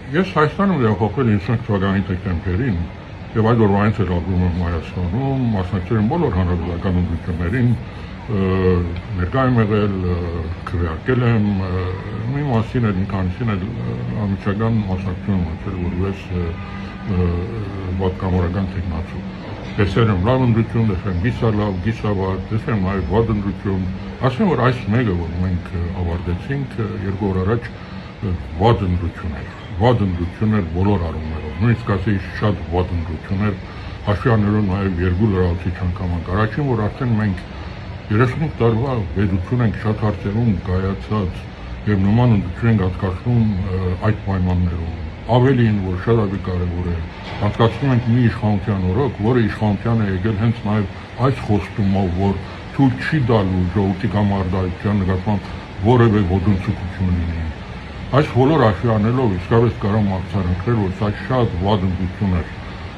Ես Հայաստանում տեղափոխվել 55 թվականի դեկտեմբերին եւ այդ օրվանից էլ ապրում եմ Հայաստանում, մասնակցել եմ բոլոր հանրապետական ընտրություններին, ներկա եմ եղել, քվեարկել եմ, մի մասին էլ, մի քանիսին էլ ամիջական մասնակցություն ունեցել, որպես պատգամավորական տեխնացու։ Տեսել եմ լավ ընտրություն, տեսել եմ գիսալավ, գիսավատ, տեսել եմ նաև վատ ընտրություն, ասեմ, որ այս մեկը, որ մենք ավարտեցինք 2 օր առաջ, վատ ընտրություն էր։ Վատ ընտրություն էր բոլոր առումներով, նույնիսկ ասեի շատ վատ ընտրություն էր, հաշվի առնելով նաև 2 լրացուցիչ անգամ։ Առաջին, որ արդեն մենք 35 տարվա պետություն ենք շատ հարցերում կայացած եւ նման ընտրություն ենք անցկացնում այդ պայմաններում։ Ավելին, որ շատ ավելի կարևոր է, անցկացնում ենք մի իշխանության օրոք, որը իշխանության է եկել հենց նաև այս խոստումով, որ թույլ չի տալու ժողովրդի կամարտահայտության նկատմամբ որևէ ոտնձգություն լինի։ Այս բոլոր հաշվի առնելով իսկապես կարող եմ արձանագրել, որ սա շատ վատ ընտրություն էր։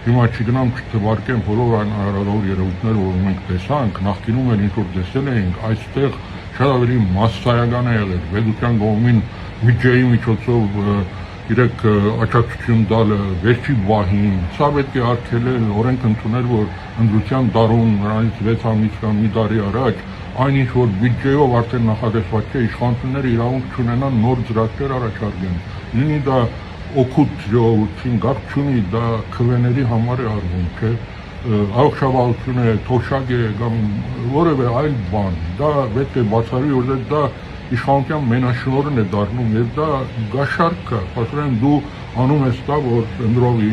Հիմա չգնամ չթվարկեմ բոլոր այն արարող երևույթները, որ մենք տեսանք, նախկինում էլ ինչ-որ տեսել էինք, այստեղ շատ ավելի մասսայական է եղել, պետության կողմին բյուջեի միջոցով իրեք աջակցություն տալը վերջի պահին, սա պետք է արգելել, օրենք ընդունել, որ ընտրության տարում նրանից 6 ամիս կամ մի տարի առաջ այն ինչ որ բյուջեով արդեն նախատեսված չէ, իշխանությունները իրավունք չունենան նոր ծրագրեր առաջարկեն, լինի դա օգուտ ժողովրդին, գաղթ չունի, դա քվեների համար է արվում, չէ, առողջապահություն է, թոշակ է կամ որևէ այլ բան, դա պետք է բացառվի, որովհետեւ դա իշխանության մենաշնորհն է դառնում եւ դա գաշարք է, ասում դու անում ես դա, որ ընտրողի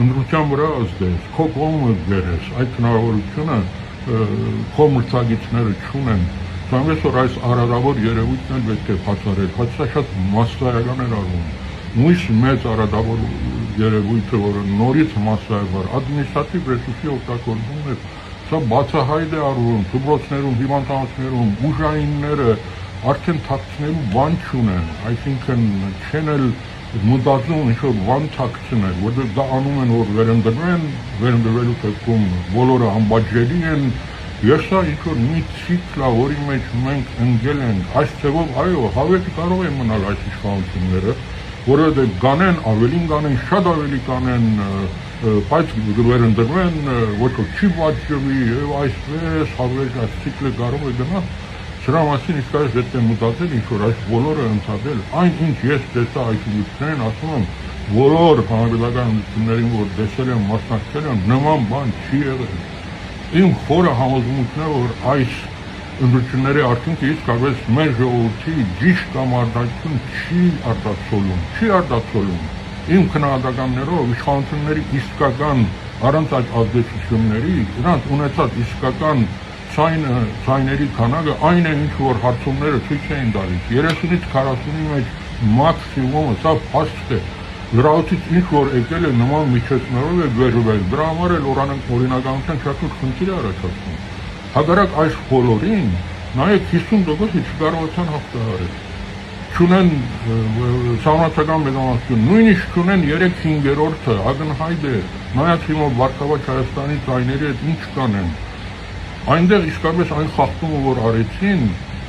ընտրության վրա ազդես, քո կողմը բերես, այդ հնարավորությունը քո մրցակիցները չունեն, ցանկացած որ այս արարավոր երևույթն էլ պետք է բացառել, բայց սա շատ մասսայական է արվում, մույս մեծ արարավոր երևույթը, որը նորից մասսայական, ադմինիստրատիվ ռեսուրսի օգտագործումն է, սա բացահայտ է արվում, դպրոցներում, հիվանդանոցներում, ուժայինները արդեն թաքցնելու բան չունեն, այսինքն չեն էլ մտածում ինչ-որ բան թաքցնել, որովհետև դա անում են, որ վերընտրվեն, վերընտրվելու դեպքում բոլորը անբաժելի են, եւ սա ինչ-որ մի ցիկլ է, որի մեջ մենք ընկել ենք, այս ձևով, այո, հավերժ կարող են մնալ այս իշխանությունները, որովհետև կանեն, ավելին կանեն, շատ ավելի կանեն, բայց վերընտրվեն, ոչ որ չի պատժվի, եւ այսպես հավերժ այս ցիկլը կարող է գնալ։ Սրա մասին իսկապես պետք է մտածել, ինչ որ այս բոլորը ընդհատել, այն ինչ ես տեսա այս ընտրություններին, ասում եմ, բոլոր հանրապետական ընտրություններին, որ տեսել եմ, մասնակցել եմ, նման բան չի եղել։ Իմ խորը համոզմունքն է, որ այս ընտրությունների արդյունքը իսկապես մեր ժողովրդի ճիշտ կամարտահայտություն չի արտացոլում։ Իմ քննադատականներով իշխանությունների իսկական առանց այդ ազդեցությունների, նրանց ունեցած իսկական ցայների քանակը այն է, ինչ որ հարցումները ցույց էին տալիս, 30-ից 40-ի մեջ մաքսիմումը, սա փաստ է, լրացուցիչ ինչ որ եկել է նման միջոցներով է վերվել, դրա համար էլ օրինականության շատ ուրիշ խնդիր է առաջացնում։ Հակառակ այս բոլորին, նաև 50%-ը չկարողացան հաղթահարել, չունեն համապետական մեծամասնություն, նույնիսկ չունեն 3/5-ը, ակնհայտ է, նայած հիմա Վարդավառ Հայաստանի ցայների հետ ինչ կանեն։ Այնտեղ իսկապես այն խախտումը, որ արեցին,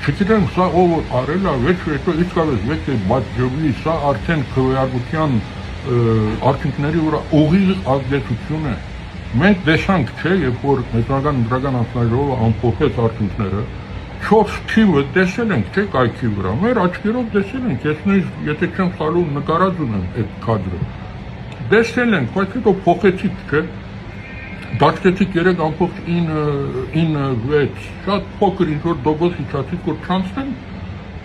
չգիտեմ, սա ով որ արել է, վերջո իսկապես պետք է բաժանվի, սա արդեն քվեարկության արդյունքների վրա ուղիղ ազդեցություն է։ Մենք տեսանք, չէ, երբ որ Մեծնական ընտրական հանձնաժողովը ամփոփեց արդյունքները, 4 թիվը տեսել ենք, չէ, կայքի վրա, մեր աչքերով տեսել ենք, ես նույնիսկ եթե չեմ սխալվում, նկարած ունեմ այդ կադրը։ Տեսել ենք, բայց հետո փոխեցիք, չէ։ Դաշտեցիք 3.96, շատ փոքր ինչ-որ դոգոս իջացիք, որ չանցնեն,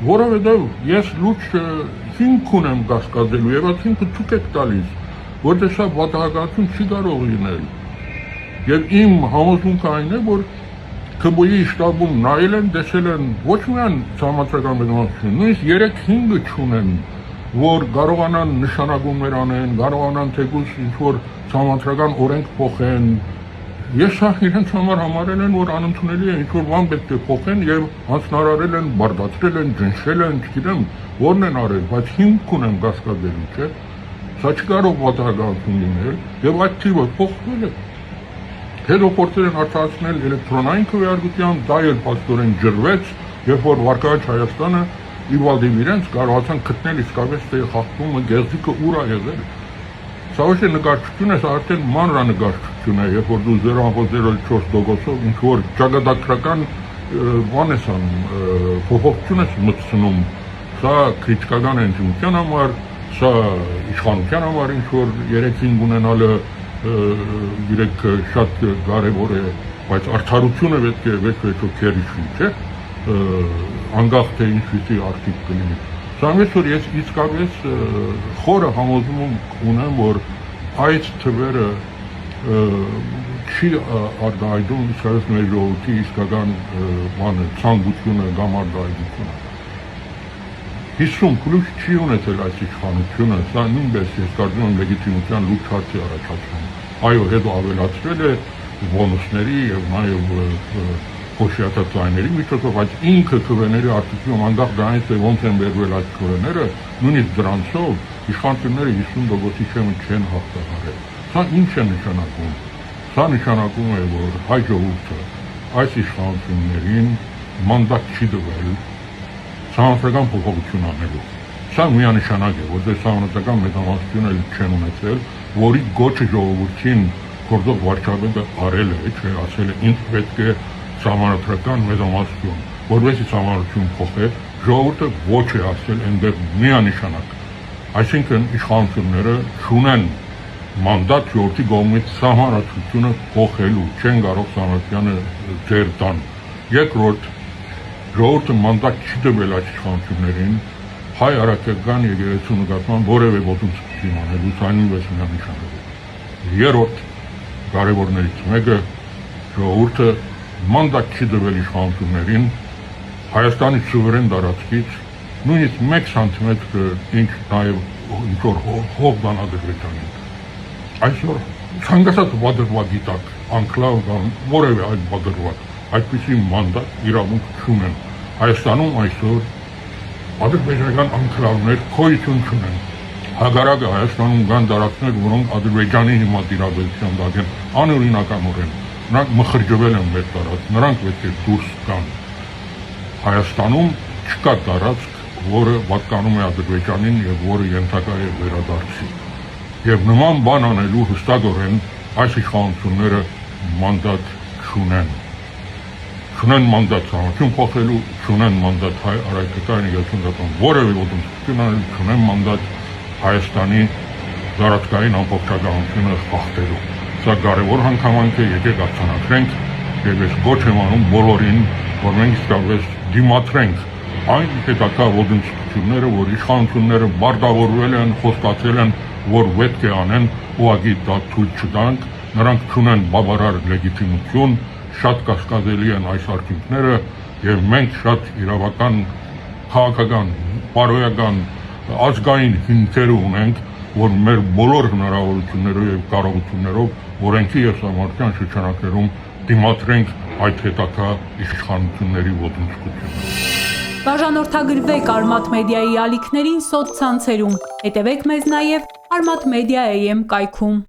որովհետև ես լուրջ հիմք ունեմ կասկածելու եւ այդ հիմքը ցույց եք տալիս, որտեղ սա պատահականություն չի կարող լինել։ Եվ իմ համոզմունքը այն է, որ ԿԲ-ի շտաբում նայել են, տեսել են ոչ միայն համապետական մեծամասնություն, նույնիսկ 3/5-ը չունեն, որ կարողանան նշանակումներ անեն, կարողանան թեկուզ ինչ-որ համապետական օրենք փոխեն։ Ես իրենց համար համարել են, որ անընդունելի է, ինչ-որ բան պետք է փոխեն եւ հանձնարարել են, բարդացրել են, ջնջել են, չգիտեմ, որն են արել, բայց հիմք ունեն կասկածելու, չէ։ Սա չկարող պատահականություն լինել եւ այդ թիվը փոխվել է։ Հետո փորձել են արտահայտել էլեկտրոնային քվեարկության, դա էլ փաստորեն ջրվեց, երբ որ Վարդավառ Հայաստանը իր վալդիվ իրենց կարողացան գտնել իսկապես թե խախտումը գեղձիկը ուր է եղել։ Սա ոչ թե նկարչություն է, սա արդեն մանրանկարչություն է, երբ որ դու 0.04%-ով ինչ որ ճակատագրական բան ես անում, փոփոխություն ես մտցնում, սա քրիտիկական է ընդդիմության համար, սա իշխանության համար ինչ որ 3-5 ունենալը իրեք շատ կարևոր է, բայց արդարությունը պետք է վեճ-վեճով քերիչի, չէ, անկախ թե ինչպիսի արդյունք կլինի։ Սրանից որ ես իսկապես խորը համոզում ունեմ, որ այդ թվերը չի արտահայտում իսկապես մեր ժողովրդի իսկական ցանկությունը կամ արտահայտությունը։ 50+ չի ունեցել այս իշխանությունը, սա նույնպես ես կարծում եմ լեգիտիմության լուրջ հարց է առաջացնում։ Այո, հետո ավելացվել է բոնուսների եւ նաեւ փոշիաթա ծայրերի միջոցով, բայց ինքը քվեների արտադրում անկախ դրանից թե ոնց են վերվել այդ քվեները, նույնիսկ դրանցով իշխանությունները 50%-ի չեն հաղթահարել։ Սա ինչ է նշանակում։ Սա նշանակում է, որ հայ ժողովուրդը այս իշխանություններին մանդատ չի տվել սահմանադրական փոփոխություն անելու։ Սա միանշանակ է, որտեղ սահմանադրական մեծամասնություն էլ չեն ունեցել, որի գոչը ժողովրդին գործող վարչապետը արել է, չէ, ասել է ինձ պետք է սահմանադրական մեծամասնություն, որովհետեւ սահմանադրություն փոխել, ժողովուրդը ոչ է ասել այնտեղ միանշանակ։ Այսինքն իշխանությունները չունեն մանդատ ժողովրդի կողմից սահմանադրությունը փոխելու, չեն կարող սահմանադրությունը ձեռ տան։ Երկրորդ, ժողովուրդը մանդատ չի տվել այս իշխանություններին հայ արաքական եկեղեցու նկատմամբ որևէ ոտնձգություն անելու, սա նույնպես միանշանակ է։ Երրորդ, կարևորներից մեկը, ժողովուրդը մանդատ չի տվել իշխանություններին Հայաստանի սուվերեն տարածքից նույնիսկ 1 սանտիմետր ինչ նաև ինչ-որ հող բան Ադրբեջանին։ Այսօր ցանկացած բادرվագի տակ, անկլավ կամ որևէ այլ բادرվագ այդպիսի մանդատ իրավունք չունեն։ Հայաստանում այսօր ադրբեջանական անկլավներ գոյություն չունեն։ Հակառակը Հայաստանում կան տարածքներ, որոնք Ադրբեջանի հիմա դիրաբերության տակ են անօրինականորեն։ Նրանք մխրճվել են մեր տարածք, նրանք պետք է դուրս գան։ Հայաստանում չկա տարածք, որը պատկանում է Ադրբեջանին եւ որը ենթակա է վերադարձի։ Եվ նման բան անելու հստակորեն այս իշխանությունները մանդատ չունեն։ Չունեն մանդատ սահմանություն փոխելու, չունեն մանդատ հայ արաքական եկեղեցուն որևէ ոտնձգություն անելու, չունեն մանդատ Հայաստանի տարածքային ամբողջականությունը խախտելու։ Սա կարևոր հանգամանք է, եկեք արձանագրենք եւ ես գոչ եմ անում բոլորին, որ մենք իսկապես դիմադրենք այն հետագա ոտնձգությունները, որ իշխանությունները բարտավորվել են, խոստացել են, որ պետք է անեն, ուղղակի դա թույլ չտանք, նրանք չունեն բավարար լեգիտիմություն, շատ կասկածելի են այս արդյունքները եւ մենք շատ իրավական, քաղաքական, բարոյական, ազգային հիմքեր ունենք, որ մեր բոլոր հնարավորություններով եւ կարողություններով օրենքի եւ սահմանադրության շրջանակներում դիմադրենք այդ հետագա իշխանությունների ոտնձգությունը։ Բաժանորդագրվեք Արմաթ մեդիայի ալիքներին սոցցանցերում, հետևեք մեզ նաև Armat Media AM կայքում։